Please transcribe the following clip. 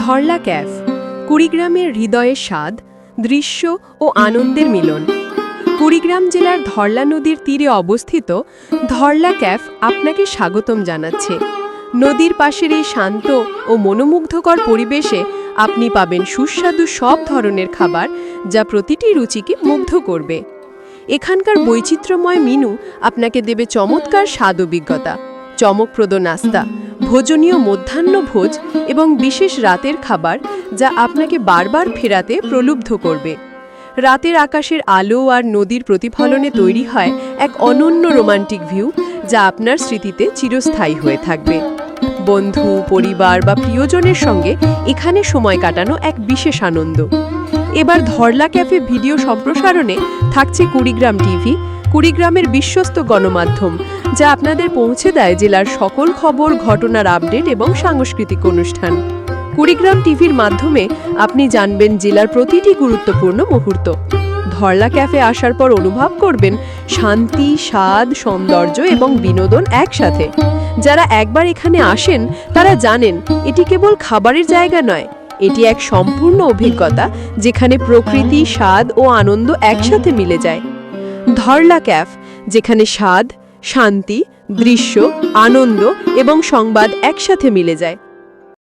Dharla cafe, কুড়িগ্রামের হৃদয়ের স্বাদ, দৃশ্য ও আনন্দের মিলন। কুড়িগ্রাম জেলার ধরলা নদীর তীরে অবস্থিত ধরলা ক্যাফ আপনাকে স্বাগতম জানাচ্ছে। নদীর পাশের এই শান্ত ও মনোমুগ্ধকর পরিবেশে আপনি পাবেন সুস্বাদু সব ধরনের খাবার, যা প্রতিটি রুচিকে মুগ্ধ করবে। এখানকার বৈচিত্র্যময় মেনু আপনাকে দেবে চমৎকার স্বাদ অভিজ্ঞতা, চমকপ্রদ নাস্তা, ভোজনীয় মধ্যাহ্নভোজ এবং বিশেষ রাতের খাবার, যা আপনাকে বারবার ফেরাতে প্রলুব্ধ করবে। রাতের আকাশের আলো আর নদীর প্রতিফলনে তৈরি হয় এক অনন্য রোমান্টিক ভিউ, যা আপনার স্মৃতিতে চিরস্থায়ী হয়ে থাকবে। বন্ধু, পরিবার বা প্রিয়জনের সঙ্গে এখানে সময় কাটানো এক বিশেষ আনন্দ। এবার ধরলা ক্যাফে ভিডিও সম্প্রসারণে থাকছে কুড়িগ্রাম টিভি, কুড়িগ্রামের বিশ্বস্ত গণমাধ্যম, যা আপনাদের পৌঁছে দেয় জেলার সকল খবর, ঘটনার আপডেট এবং সাংস্কৃতিক অনুষ্ঠান। কুড়িগ্রাম টিভির মাধ্যমে আপনি জানবেন জেলার প্রতিটি গুরুত্বপূর্ণ মুহূর্ত। ধরলা ক্যাফে আসার পর অনুভব করবেন শান্তি, স্বাদ, সৌন্দর্য এবং বিনোদন একসাথে। যারা একবার এখানে আসেন তারা জানেন এটি কেবল খাবারের জায়গা নয়, এটি এক সম্পূর্ণ অভিজ্ঞতা, যেখানে প্রকৃতি, স্বাদ ও আনন্দ একসাথে মিলে যায়। ধরলা ক্যাফ, যেখানে স্বাদ, শান্তি, দৃশ্য, আনন্দ এবং সংবাদ একসাথে মিলে যায়।